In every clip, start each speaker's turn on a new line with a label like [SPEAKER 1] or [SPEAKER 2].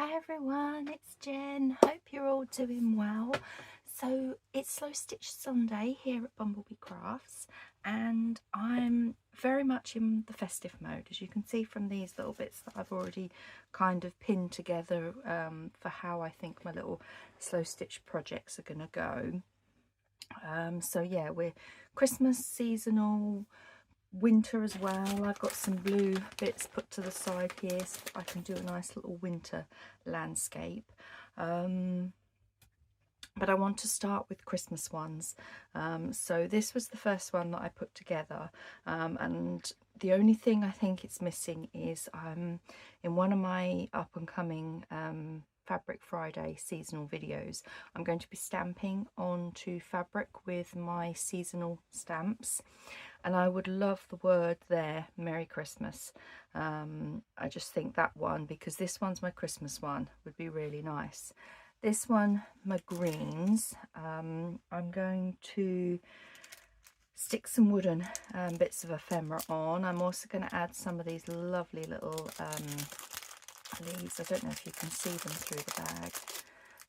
[SPEAKER 1] Hi everyone, it's Jen. Hope you're all doing well. So it's Slow Stitch Sunday here at BumbleBeeCrafts and I'm very much in the festive mode, as you can see from these little bits that I've already kind of pinned together for how I think my little slow stitch projects are going to go. So yeah, we're Christmas, seasonal, winter as well. I've got some blue bits put to the side here so that I can do a nice little winter landscape. But I want to start with Christmas ones. So this was the first one that I put together, and the only thing I think it's missing is in one of my up and coming Fabric Friday seasonal videos, I'm going to be stamping onto fabric with my seasonal stamps, and I would love the word there, Merry Christmas. I just think that one, because this one's my Christmas one, would be really nice. This one, my greens, I'm going to stick some wooden bits of ephemera on. I'm also going to add some of these lovely little leaves. I don't know if you can see them through the bag.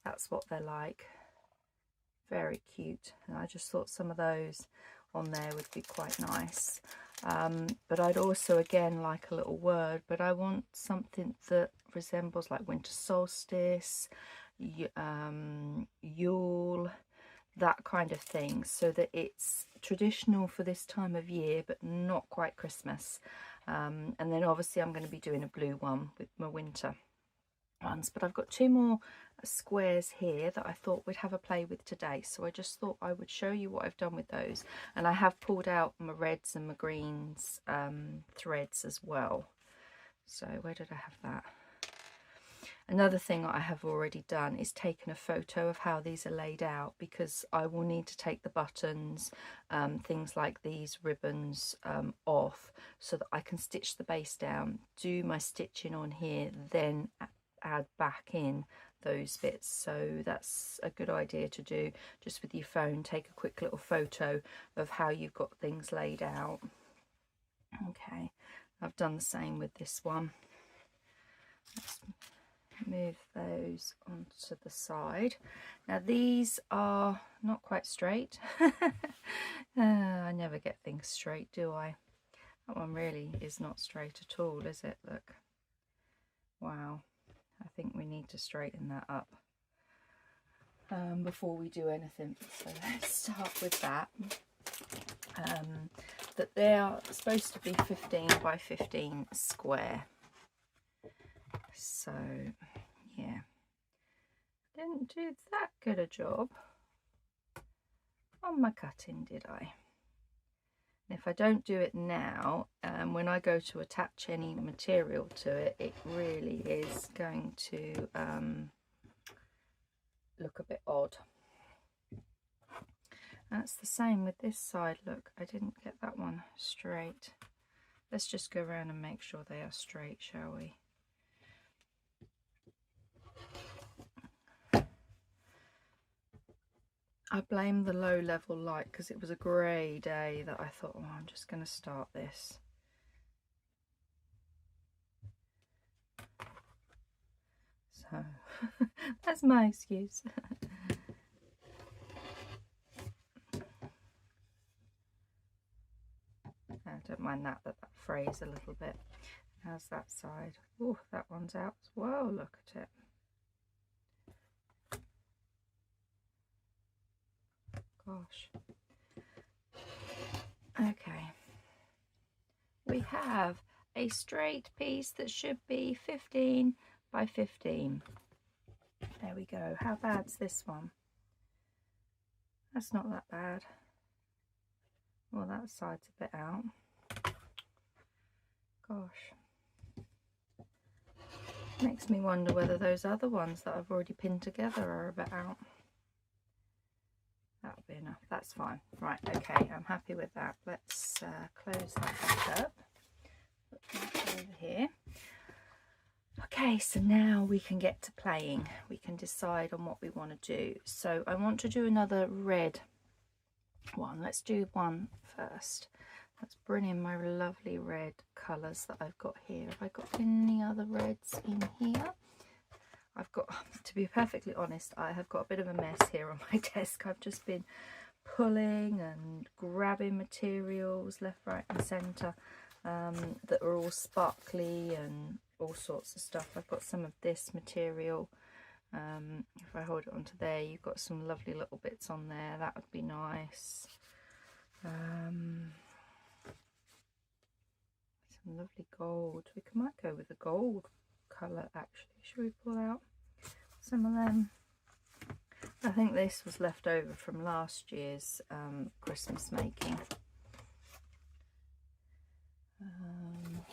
[SPEAKER 1] That's what they're like. Very cute. And I just thought some of those on there would be quite nice. But I'd also again like a little word, but I want something that resembles like winter solstice, Yule, that kind of thing, so that it's traditional for this time of year but not quite Christmas. And then obviously I'm going to be doing a blue one with my winter ones, but I've got two more squares here that I thought we'd have a play with today, so I just thought I would show you what I've done with those. And I have pulled out my reds and my greens threads as well. So where did I have that? Another thing I have already done is taken a photo of how these are laid out, because I will need to take the buttons, things like these ribbons off, so that I can stitch the base down, do my stitching on here, then add back in those bits. So that's a good idea to do, just with your phone. Take a quick little photo of how you've got things laid out. Okay, I've done the same with this one. Let's move those onto the side. Now these are not quite straight. I never get things straight, do I? That one really is not straight at all, is it? Look, wow, I think we need to straighten that up before we do anything. So let's start with that. That they are supposed to be 15 by 15 square. So yeah, didn't do that good a job on my cutting, did I? And if I don't do it now, when I go to attach any material to it, it really is going to look a bit odd. That's the same with this side. Look, I didn't get that one straight. Let's just go around and make sure they are straight, shall we? I blame the low level light, because it was a grey day that I thought, oh, I'm just going to start this. So that's my excuse. I don't mind that frays a little bit. How's that side? Oh, that one's out as well. Look at it. Gosh. Okay. We have a straight piece that should be 15 by 15. There we go. How bad's this one? That's not that bad. Well, that side's a bit out. Gosh. Makes me wonder whether those other ones that I've already pinned together are a bit out. That'll be enough. That's fine. Right, okay, I'm happy with that. Let's close that back up. Put that over here. Okay, so now we can get to playing. We can decide on what we want to do. So I want to do another red one. Let's do one first. Let's bring in my lovely red colours that I've got here. Have I got any other reds in here? I've got, to be perfectly honest, I have got a bit of a mess here on my desk. I've just been pulling and grabbing materials left, right and centre that are all sparkly and all sorts of stuff. I've got some of this material. If I hold it onto there, you've got some lovely little bits on there. That would be nice. Some lovely gold. We might go with the gold colour actually. Should we pull out some of them? I think this was left over from last year's Christmas making.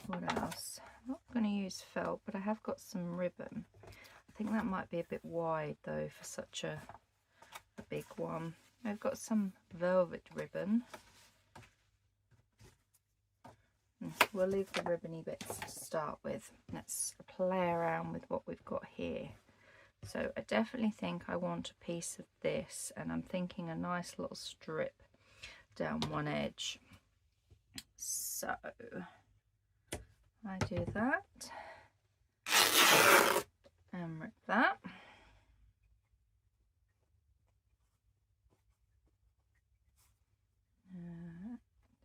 [SPEAKER 1] What else? I'm not going to use felt, but I have got some ribbon. I think that might be a bit wide though for such a big one. I've got some velvet ribbon. We'll leave the ribbony bits to start with. Let's play around with what we've got here. So I definitely think I want a piece of this, and I'm thinking a nice little strip down one edge. So I do that and rip that.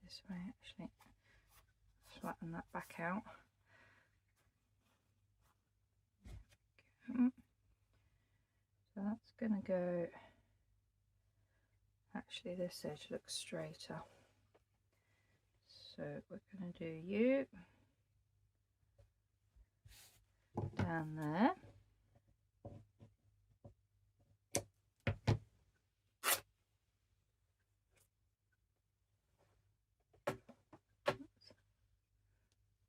[SPEAKER 1] This way actually. Flatten that back out. So that's going to go, actually this edge looks straighter. So we're going to do you down there.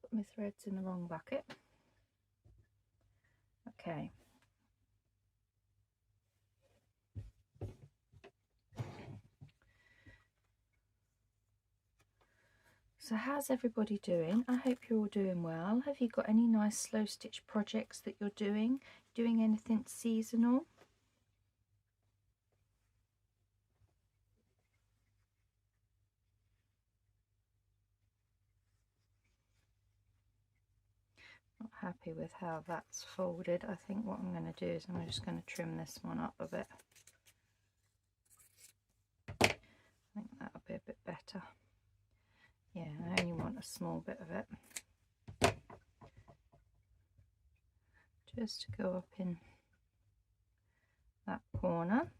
[SPEAKER 1] Put my threads in the wrong bucket. Okay. So how's everybody doing? I hope you're all doing well. Have you got any nice slow stitch projects that you're doing? Doing anything seasonal? Not happy with how that's folded. I think what I'm going to do is I'm just going to trim this one up a bit. I think that'll be a bit better. Yeah, I only want a small bit of it. Just to go up in that corner.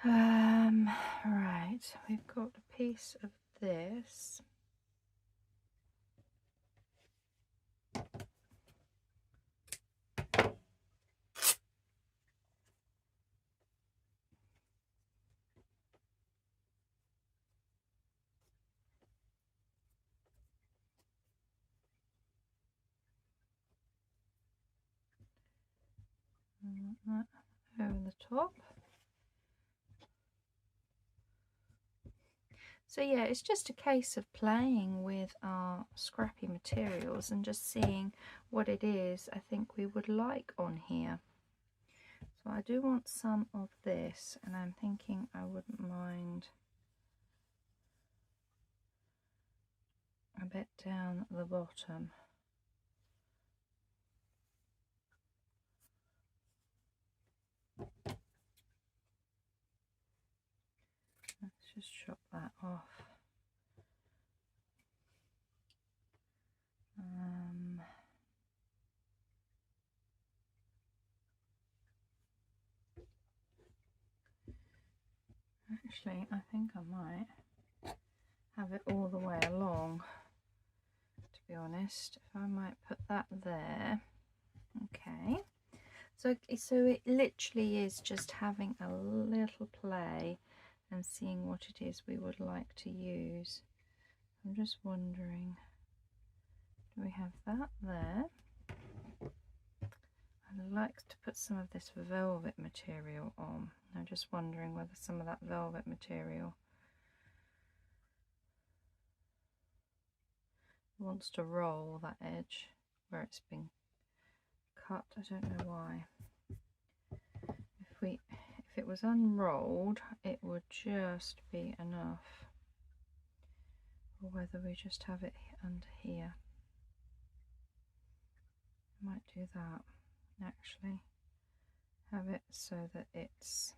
[SPEAKER 1] Right, we've got a piece of this. That over the top. So yeah, it's just a case of playing with our scrappy materials and just seeing what it is I think we would like on here. So I do want some of this, and I'm thinking I wouldn't mind a bit down at the bottom. Let's just chop that off. Actually, I think I might have it all the way along, to be honest. If I might put that there. Okay. So it literally is just having a little play and seeing what it is we would like to use. I'm just wondering, do we have that there? I'd like to put some of this velvet material on. I'm just wondering whether some of that velvet material wants to roll that edge where it's been cut. I don't know why. If it was unrolled, it would just be enough. Or whether we just have it under here. I might do that actually. Have it so that it's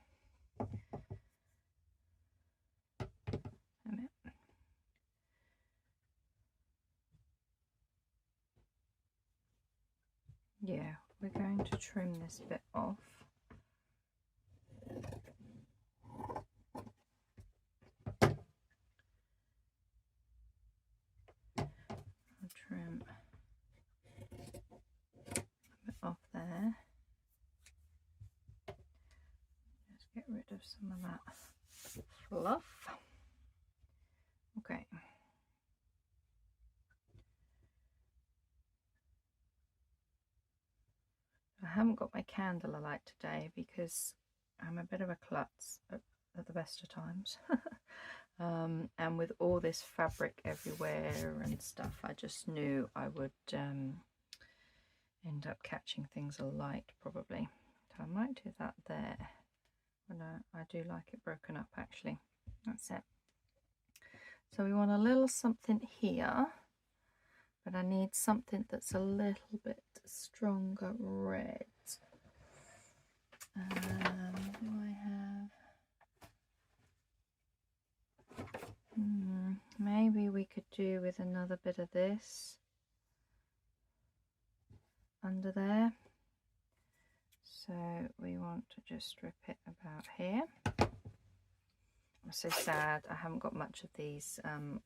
[SPEAKER 1] yeah, we're going to trim this bit off. I'll trim a bit off there. Just get rid of some of that fluff. Okay. I haven't got my candle alight today because I'm a bit of a klutz at the best of times. And with all this fabric everywhere and stuff, I just knew I would end up catching things alight probably. So I might do that there. Oh, no, I do like it broken up actually. That's it. So we want a little something here, but I need something that's a little bit stronger red. Do I have... maybe we could do with another bit of this under there. So we want to just strip it about here. I'm so sad I haven't got much of these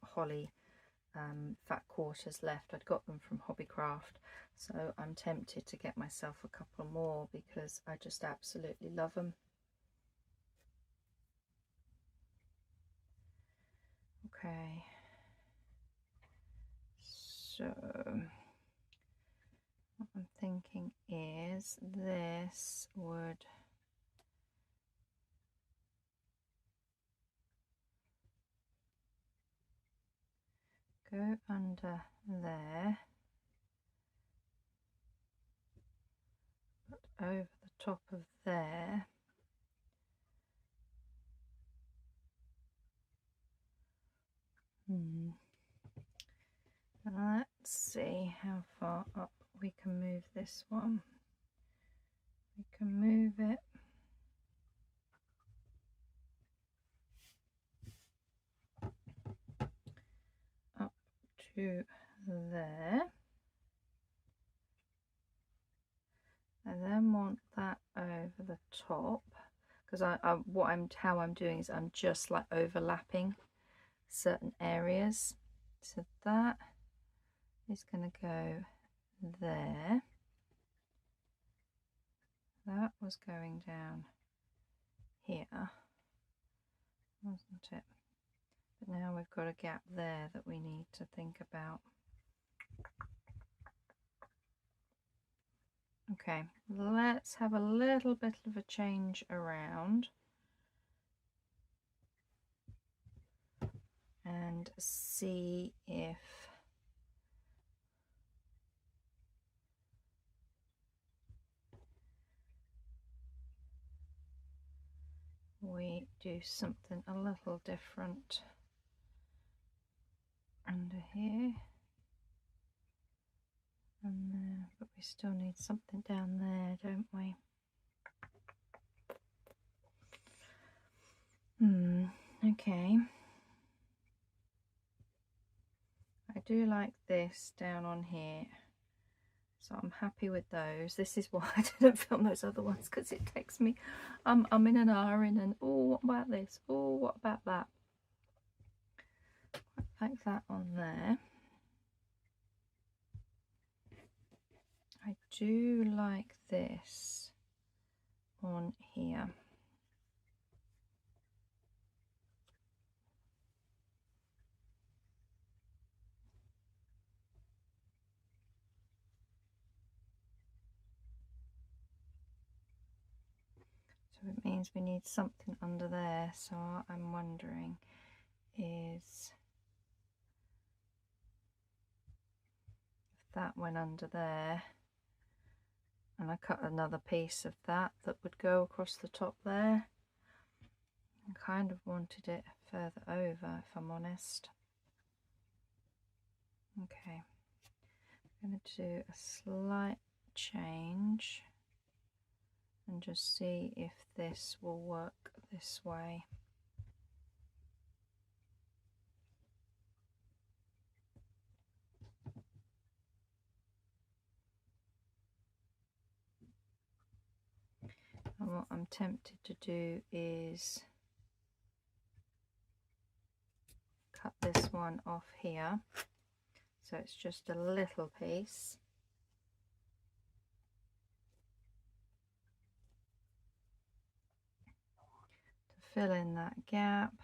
[SPEAKER 1] holly fat quarters left. I'd got them from Hobbycraft, so I'm tempted to get myself a couple more because I just absolutely love them. Okay, so what I'm thinking is this would go under there, but over the top of there. Let's see how far up we can move this one. We can move it up to there. I then want that over the top because how I'm doing is I'm just like overlapping certain areas. So that is going to go there. That was going down here, wasn't it? But now we've got a gap there that we need to think about. Okay, let's have a little bit of a change around and see if we do something a little different under here and there, but we still need something down there, don't we? Okay. I do like this down on here, so I'm happy with those. This is why I didn't film those other ones, because it takes me I'm in an iron and oh, what about this? Oh, what about that? Like that on there. I do like this on here. So it means we need something under there. So what I'm wondering is if that went under there and I cut another piece of that would go across the top there. I kind of wanted it further over, if I'm honest. Okay, I'm going to do a slight change and just see if this will work this way. And what I'm tempted to do is cut this one off here, so it's just a little piece. To fill in that gap.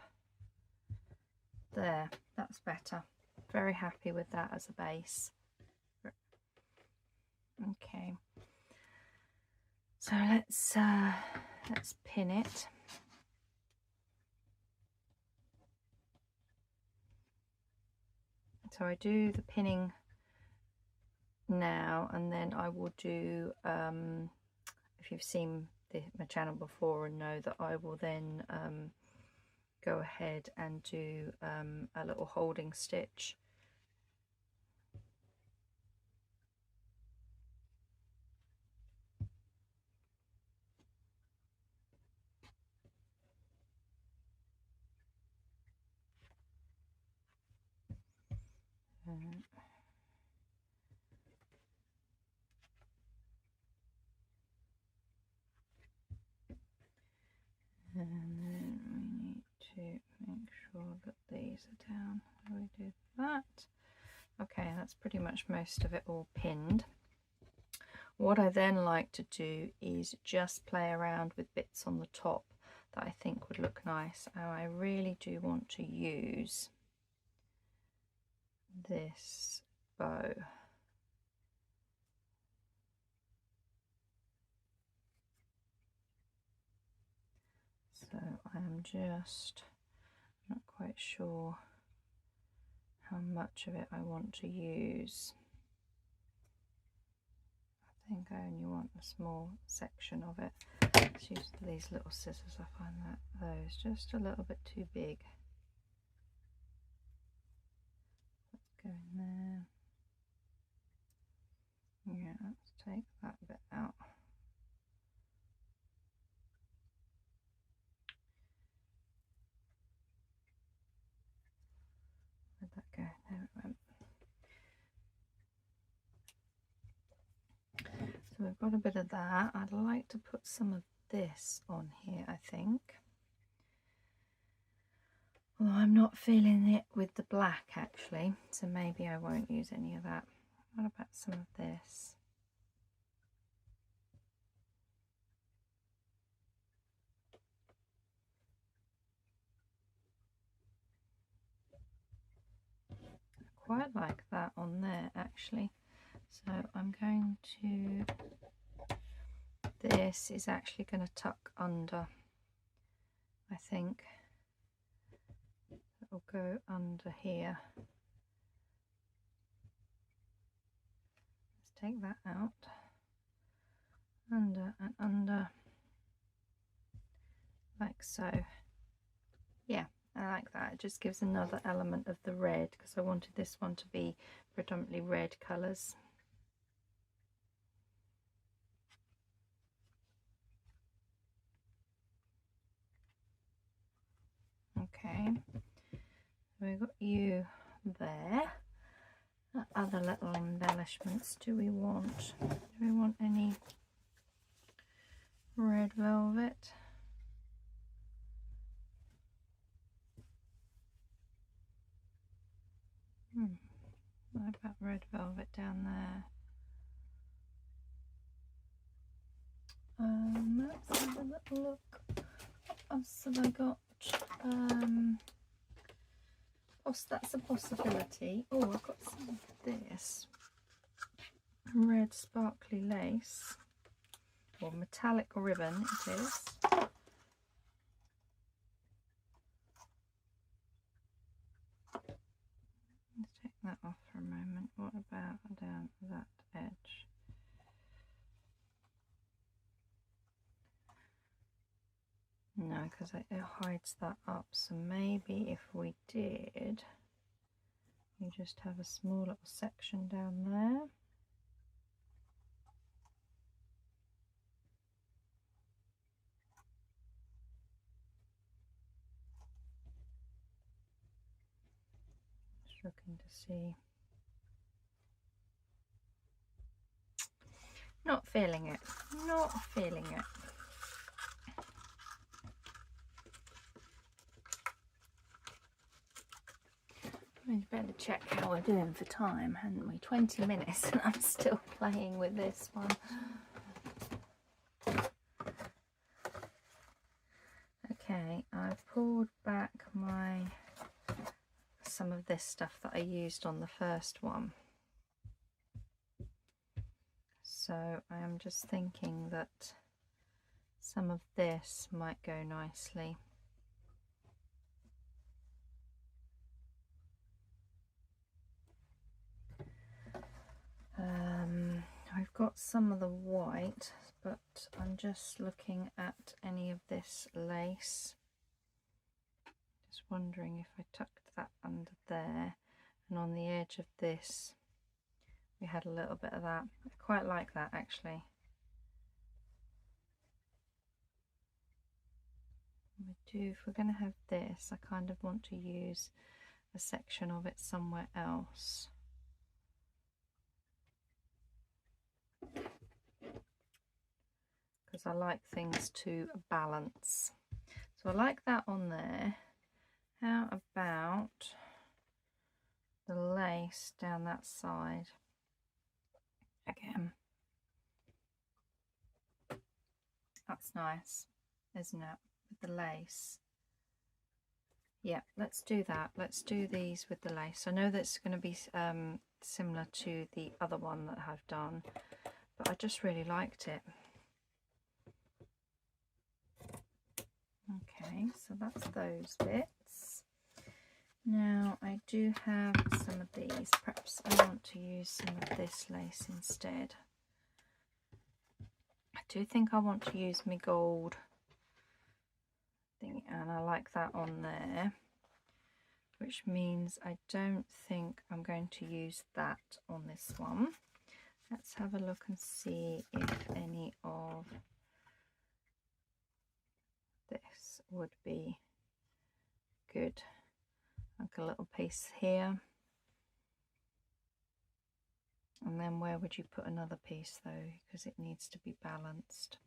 [SPEAKER 1] There, that's better. Very happy with that as a base. Okay. So let's pin it. So I do the pinning now, and then I will do, if you've seen my channel before and know that I will then go ahead and do a little holding stitch. And then we need to make sure that these are down. We did that. Okay, that's pretty much most of it all pinned. What I then like to do is just play around with bits on the top that I think would look nice. And I really do want to use this bow. So I am just not quite sure how much of it I want to use. I think I only want a small section of it. Let's use these little scissors. I find that those just a little bit too big. Let's go in there. Yeah, let's take that bit out. Where'd that go? There it went. So we've got a bit of that. I'd like to put some of this on here, I think. Although I'm not feeling it with the black actually, so maybe I won't use any of that. What about some of this? I quite like that on there actually. So I'm going to, this is actually going to tuck under, I think. It'll go under here. Let's take that out. Under and under, like so. Yeah, I like that. It just gives another element of the red, because I wanted this one to be predominantly red colours. Okay, we've got you there. What other little embellishments do we want? Do we want any red velvet? What about red velvet down there? Let's have a little look. What else have I got? Oh, that's a possibility. Oh, I've got some of this red sparkly lace, or metallic ribbon it is. Let's take that off for a moment. What about down that edge? No, because it hides that up. So maybe if we did, you just have a small little section down there. looking to see. Not feeling it. Not feeling it. We'd better check how we're doing for time, hadn't we? 20 minutes and I'm still playing with this one. Okay, I've pulled back some of this stuff that I used on the first one. So I am just thinking that some of this might go nicely. I've got some of the white, but I'm just looking at any of this lace. Just wondering if I tucked that under there, and on the edge of this we had a little bit of that. I quite like that actually. If we're going to have this, I kind of want to use a section of it somewhere else. Because I like things to balance. So I like that on there. How about the lace down that side again? That's nice, isn't it, with the lace? Yeah, let's do that. Let's do these with the lace. I know that's going to be similar to the other one that I've done, but I just really liked it. Okay, so that's those bits. Now I do have some of these. Perhaps I want to use some of this lace instead. I do think I want to use my gold thing, and I like that on there, which means I don't think I'm going to use that on this one. Let's have a look and see if any of this would be good. Like a little piece here. And then where would you put another piece though, because it needs to be balanced.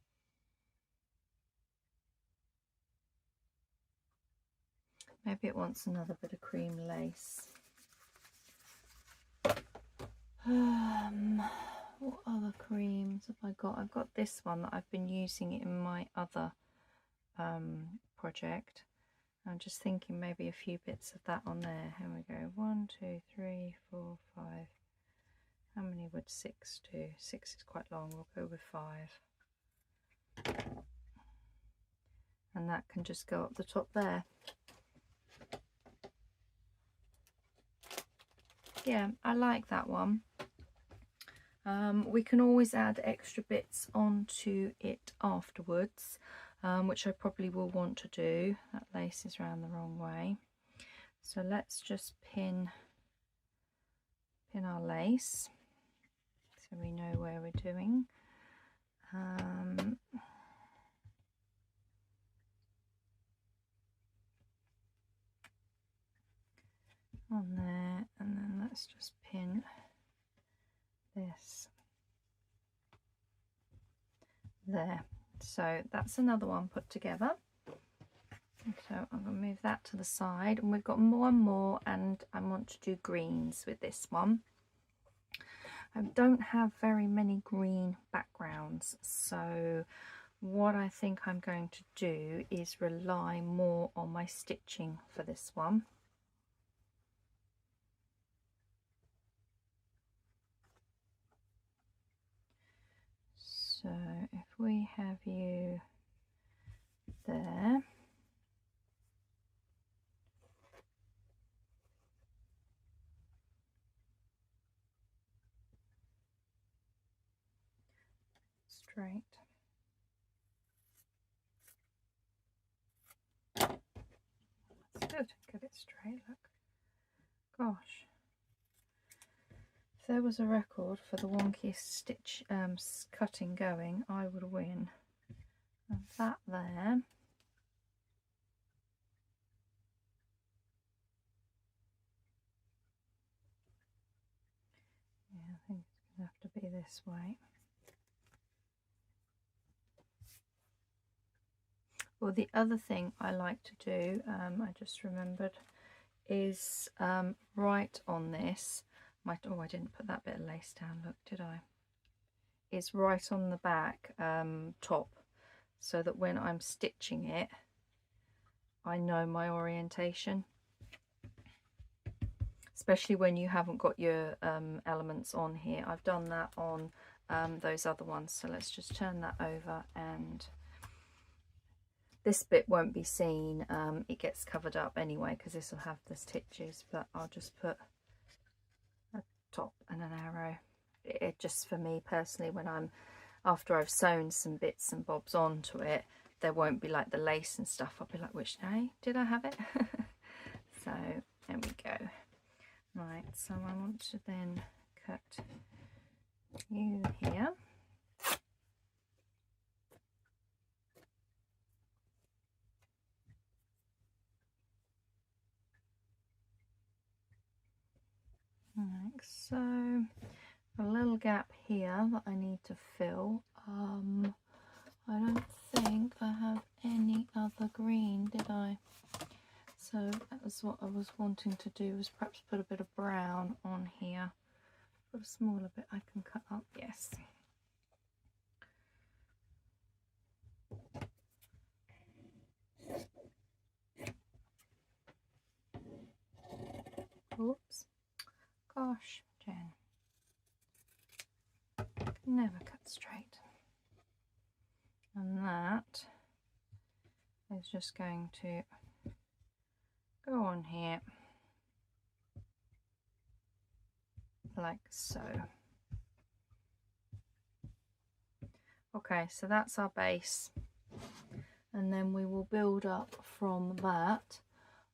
[SPEAKER 1] Maybe it wants another bit of cream lace. What other creams have I got? I've got this one that I've been using in my other project. I'm just thinking maybe a few bits of that on there. Here we go. 1, 2, 3, 4, 5. How many would 6 do? 6 is quite long. We'll go with 5. And that can just go up the top there. Yeah, I like that one. We can always add extra bits onto it afterwards, which I probably will want to do. That lace is round the wrong way. So let's just pin our lace so we know where we're doing. On there, and then let's just pin this there. So that's another one put together. So I'm going to move that to the side, and we've got one more, and I want to do greens with this one. I don't have very many green backgrounds, so what I think I'm going to do is rely more on my stitching for this one. So if we have you there, straight. That's good. Get it straight. Look. Gosh. If there was a record for the wonkiest stitch cutting going, I would win. And that there. I think it's going to have to be this way. Well, the other thing I like to do, I just remembered, is right on this, oh, I didn't put that bit of lace down, look, did I? Is right on the back top, so that when I'm stitching it, I know my orientation. Especially when you haven't got your elements on here. I've done that on those other ones. So let's just turn that over, and this bit won't be seen. It gets covered up anyway because this will have the stitches, but I'll just put a top and an arrow. It just, for me personally, when after I've sewn some bits and bobs onto it, there won't be like the lace and stuff. I'll be like, which day did I have it? So there we go. Right, so I want to then cut you here. Like so. A little gap here that I need to fill. I don't think I have any other green, did I? So that was what I was wanting to do, was perhaps put a bit of brown on here. Put a smaller bit I can cut up, yes. Oops. Gosh, Jen. Never cut straight. And that is just going to go on here like so. Okay, so that's our base, and then we will build up from that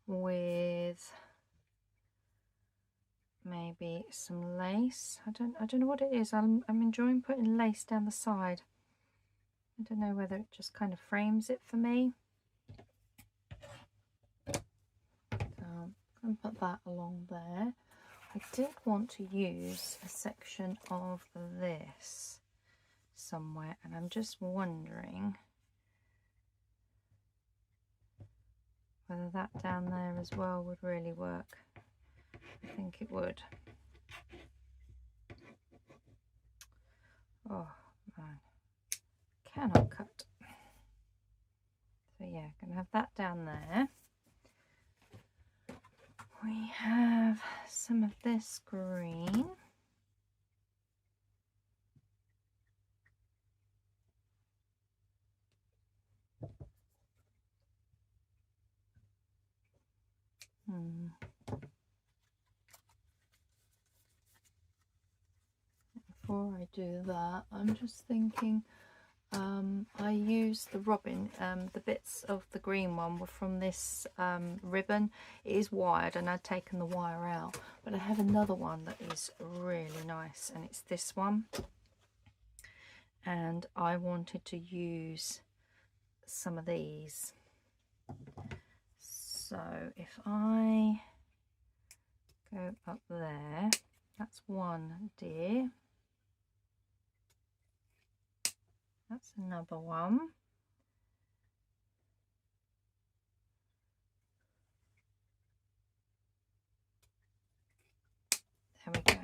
[SPEAKER 1] with maybe some lace. I don't know what it is. I'm enjoying putting lace down the side. I don't know whether it just kind of frames it for me. So I'm going to put that along there. I did want to use a section of this somewhere, and I'm just wondering whether that down there as well would really work. I think it would. Oh man, cannot cut. So yeah, gonna have that down there. We have some of this green. Before I do that, I'm just thinking, I used the robin, the bits of the green one were from this ribbon. It is wired and I'd taken the wire out, but I have another one that is really nice, and it's this one, and I wanted to use some of these. So if I go up there, that's one deer. That's another one. There we go.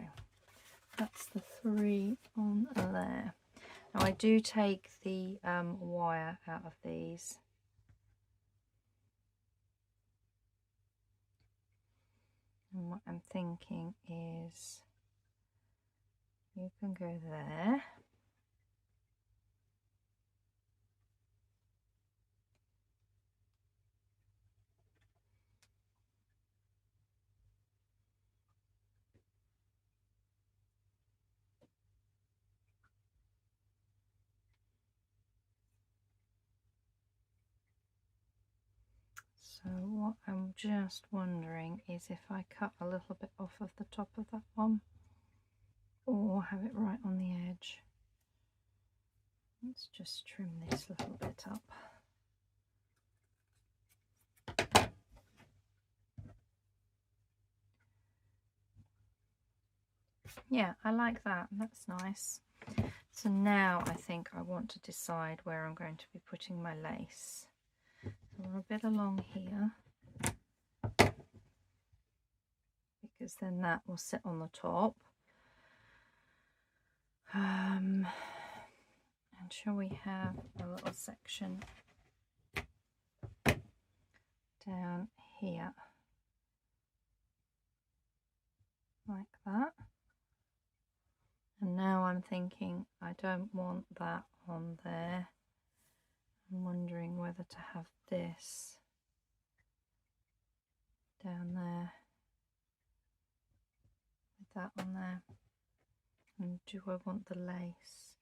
[SPEAKER 1] That's the 3 on there. Now I do take the wire out of these. And what I'm thinking is, you can go there. So what I'm just wondering is if I cut a little bit off of the top of that one, or have it right on the edge. Let's just trim this little bit up. Yeah, I like that. That's nice. So now I think I want to decide where I'm going to be putting my lace. So we're a bit along here, because then that will sit on the top. And shall we have a little section down here like that? And now I'm thinking I don't want that on there. I'm wondering whether to have this down there with that on there. And do I want the lace?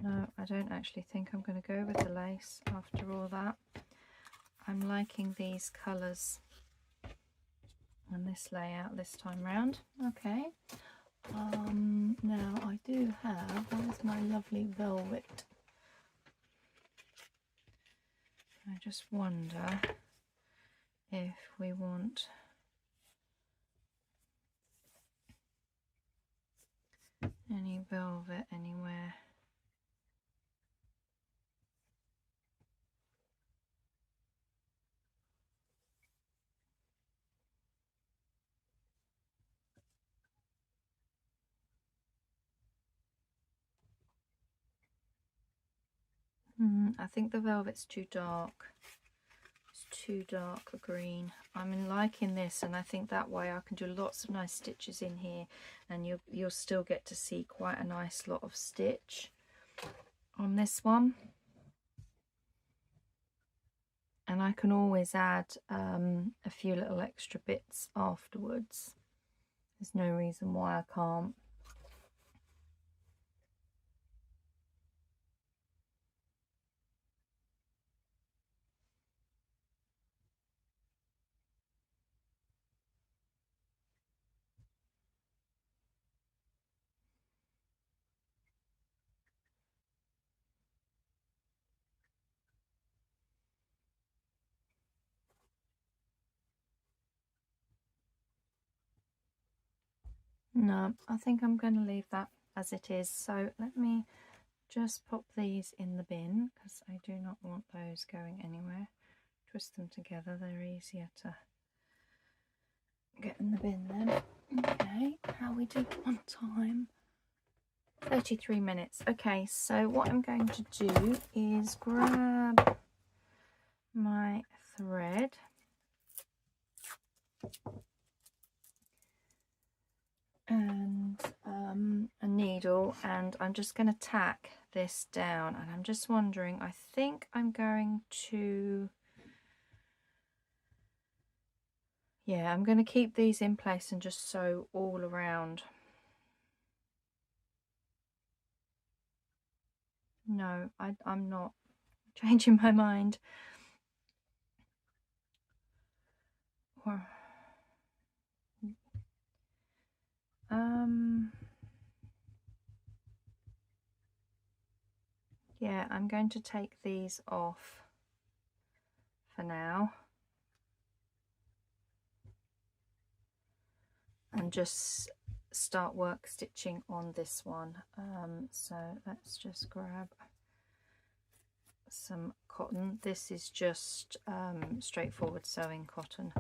[SPEAKER 1] No, I don't actually think I'm going to go with the lace after all that. I'm liking these colours and this layout this time round. Okay. Now I do have, where's my lovely velvet? I just wonder if we want any velvet anywhere. I think the velvet's too dark. It's too dark a green. I'm liking this, and I think that way I can do lots of nice stitches in here, and you'll still get to see quite a nice lot of stitch on this one. And I can always add a few little extra bits afterwards. There's no reason why I can't. No, I think I'm going to leave that as it is. So let me just pop these in the bin, because I do not want those going anywhere. Twist them together, they're easier to get in the bin then. Okay, how we do on time? 33 minutes. Okay, so what I'm going to do is grab my thread and a needle, and I'm just going to tack this down, and I'm just wondering, I think I'm going to, yeah, I'm going to keep these in place and just sew all around. No, I'm not changing my mind. Yeah, I'm going to take these off for now and just start work stitching on this one. So let's just grab some cotton. This is just straightforward sewing cotton.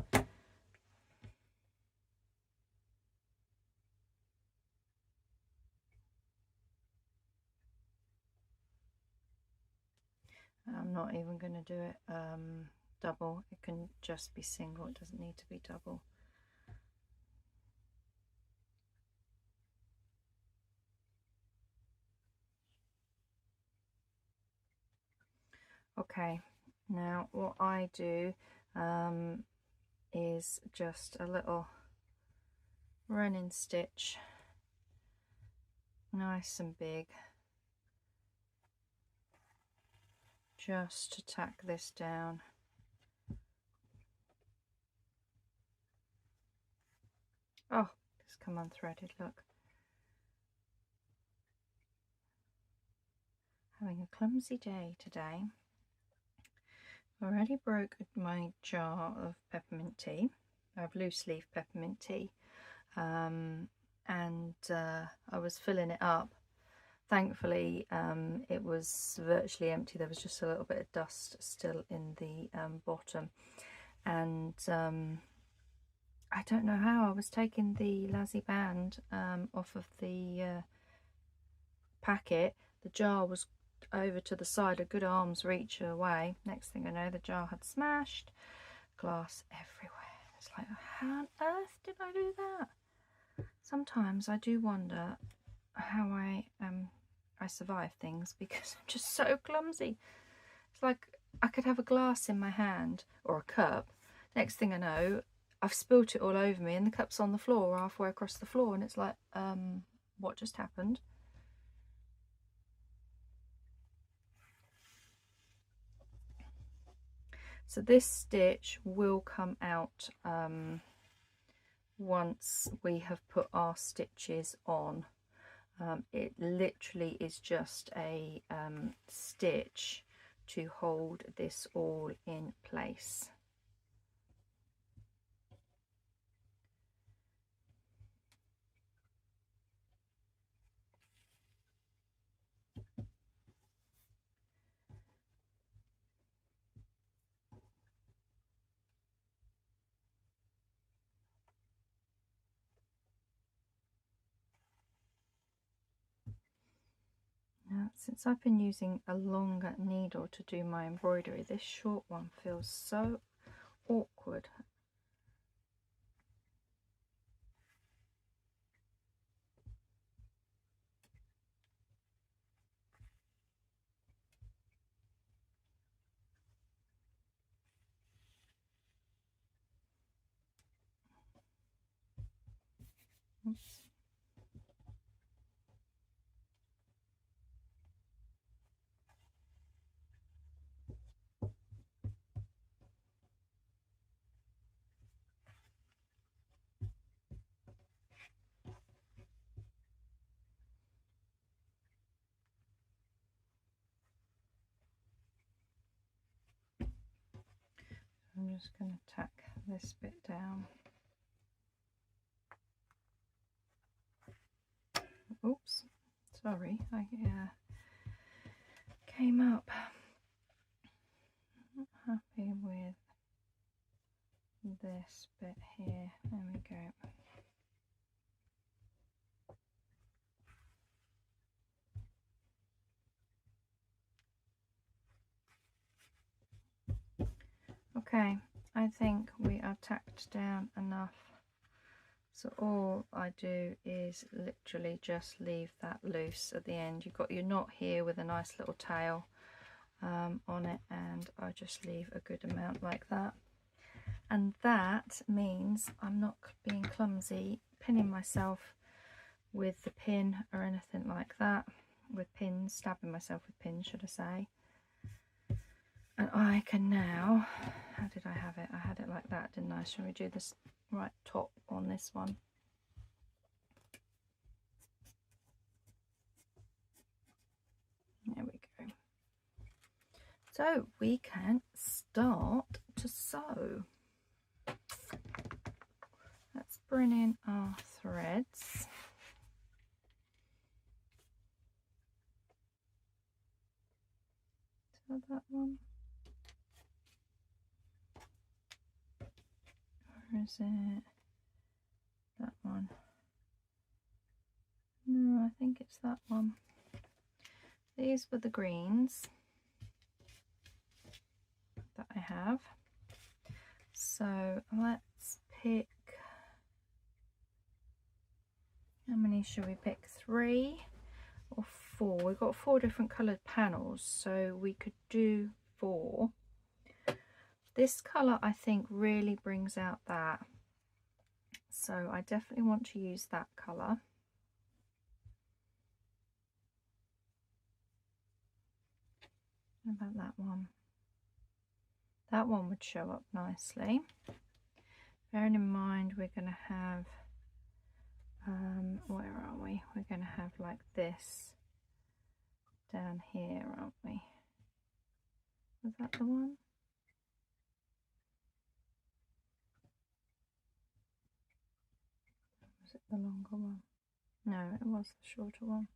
[SPEAKER 1] I'm not even going to do it double. It can just be single, it doesn't need to be double. Okay, now what I do is just a little running stitch, nice and big, just to tack this down. Oh, it's come unthreaded, look. Having a clumsy day today. I already broke my jar of peppermint tea, of loose leaf peppermint tea, and I was filling it up. Thankfully, it was virtually empty. There was just a little bit of dust still in the bottom, and I don't know how I was taking the Lazzy band off of the packet. The jar was over to the side, a good arm's reach away. Next thing I know, the jar had smashed, glass everywhere. It's like, how on earth did I do that? Sometimes I do wonder how I survive things, because I'm just so clumsy. It's like I could have a glass in my hand or a cup. Next thing I know, I've spilt it all over me and the cup's on the floor, halfway across the floor, and it's like, what just happened? So this stitch will come out once we have put our stitches on. It literally is just a stitch to hold this all in place. Now, since I've been using a longer needle to do my embroidery, this short one feels so awkward. Oops. I'm just going to tack this bit down. Oops, sorry, I came up. Not happy with this bit here. There we go. Okay, I think we are tacked down enough. So all I do is literally just leave that loose at the end. You've got your knot here with a nice little tail on it, and I just leave a good amount like that. And that means I'm not being clumsy, pinning myself with the pin or anything like that, with pins, stabbing myself with pins, should I say. And I can now, how did I have it? I had it like that, didn't I? Shall we do this right top on this one? There we go. So we can start to sew. Let's bring in our threads. So that one. Where is it? That one. No, I think it's that one. These were the greens that I have. So let's pick, how many should we pick? 3 or 4? We've got 4 different coloured panels, so we could do 4. This colour I think really brings out that, so I definitely want to use that colour. What about that one? That one would show up nicely. Bearing in mind we're going to have, where are we? We're going to have like this down here, aren't we? Was that the one? The longer one. No, it was the shorter one.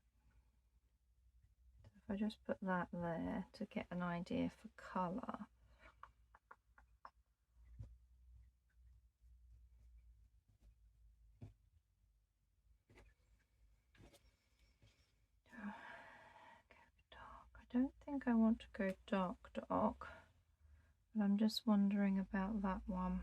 [SPEAKER 1] So if I just put that there to get an idea for colour. Dark. I don't think I want to go dark, but I'm just wondering about that one.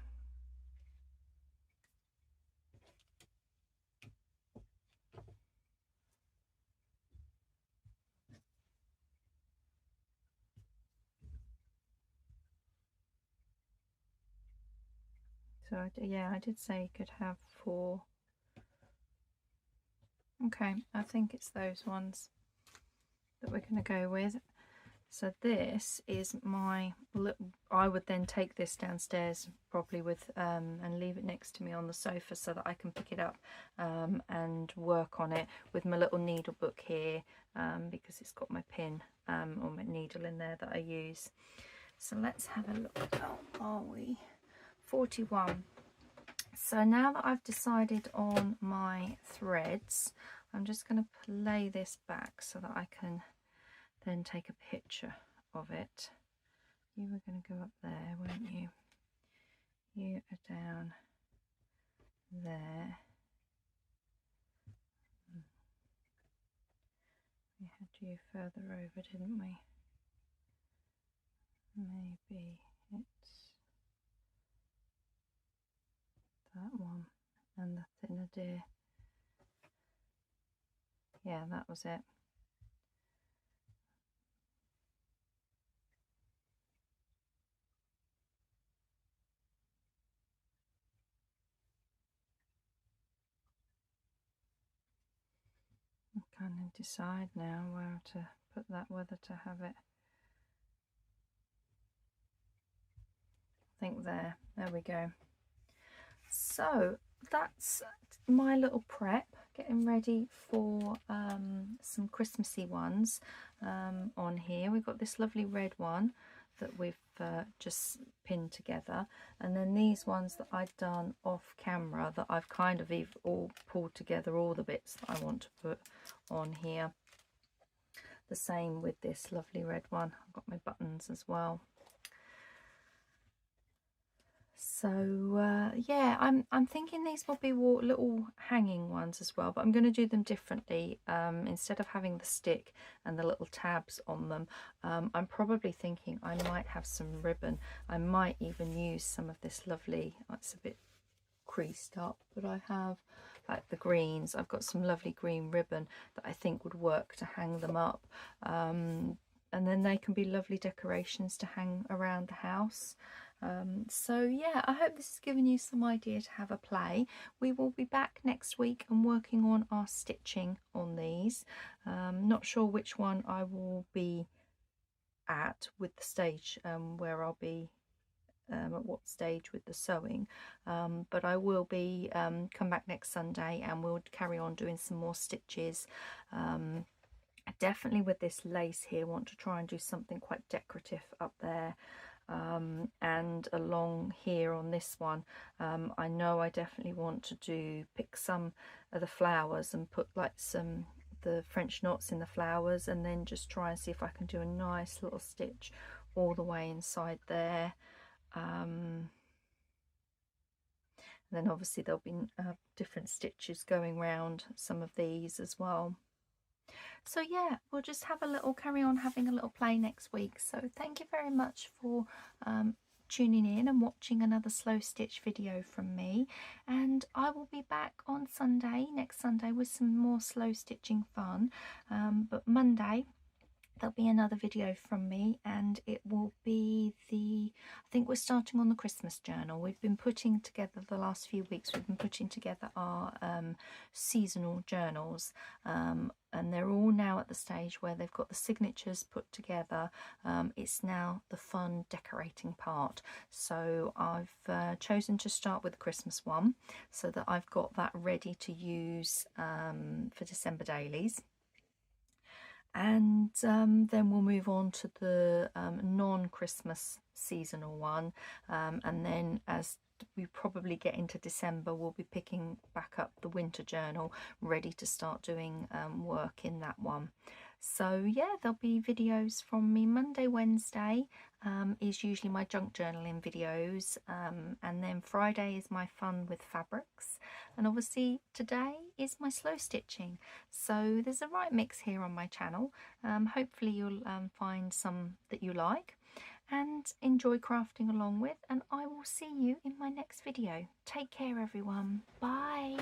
[SPEAKER 1] So yeah, I did say you could have 4. Okay, I think it's those ones that we're going to go with. So this is my little, I would then take this downstairs probably with and leave it next to me on the sofa so that I can pick it up and work on it with my little needle book here because it's got my pin or my needle in there that I use. So let's have a look. Oh, are we 41? So now that I've decided on my threads, I'm just going to lay this back so that I can then take a picture of it. You were going to go up there, weren't you? You are down there. We had you further over, didn't we? Maybe it's that one and the thinner deer. Yeah, that was it. I kind of decide now where to put that, whether to have it. I think there we go. So that's my little prep, getting ready for some Christmassy ones on here. We've got this lovely red one that we've just pinned together, and then these ones that I've done off camera that I've kind of all pulled together, all the bits that I want to put on here. The same with this lovely red one. I've got my buttons as well. So yeah, I'm thinking these will be little hanging ones as well, but I'm going to do them differently. Instead of having the stick and the little tabs on them, I'm probably thinking I might have some ribbon. I might even use some of this lovely, it's a bit creased up, but I have like the greens. I've got some lovely green ribbon that I think would work to hang them up, and then they can be lovely decorations to hang around the house. So yeah, I hope this has given you some idea to have a play. We will be back next week and working on our stitching on these. Not sure which one I will be at with the stage, where I'll be at what stage with the sewing, but I will be come back next Sunday and we'll carry on doing some more stitches. Definitely with this lace here, want to try and do something quite decorative up there. And along here on this one, I know I definitely want to pick some of the flowers and put like the French knots in the flowers, and then just try and see if I can do a nice little stitch all the way inside there. And then obviously there'll be different stitches going around some of these as well. So yeah, we'll just have a little carry on having a little play next week. So thank you very much for tuning in and watching another slow stitch video from me, and I will be back on Sunday, next Sunday, with some more slow stitching fun. But Monday there'll be another video from me, and it will be I think we're starting on the Christmas journal. We've been putting together, the last few weeks we've been putting together our seasonal journals, and they're all now at the stage where they've got the signatures put together. It's now the fun decorating part, so I've chosen to start with the Christmas one so that I've got that ready to use for December dailies. And then we'll move on to the Christmas seasonal one, and then as we probably get into December, we'll be picking back up the winter journal, ready to start doing work in that one. So yeah, there'll be videos from me. Monday, Wednesday is usually my junk journaling videos, and then Friday is my fun with fabrics, and obviously today is my slow stitching. So there's a right mix here on my channel. Hopefully you'll find some that you like and enjoy crafting along with, and I will see you in my next video. Take care everyone. Bye.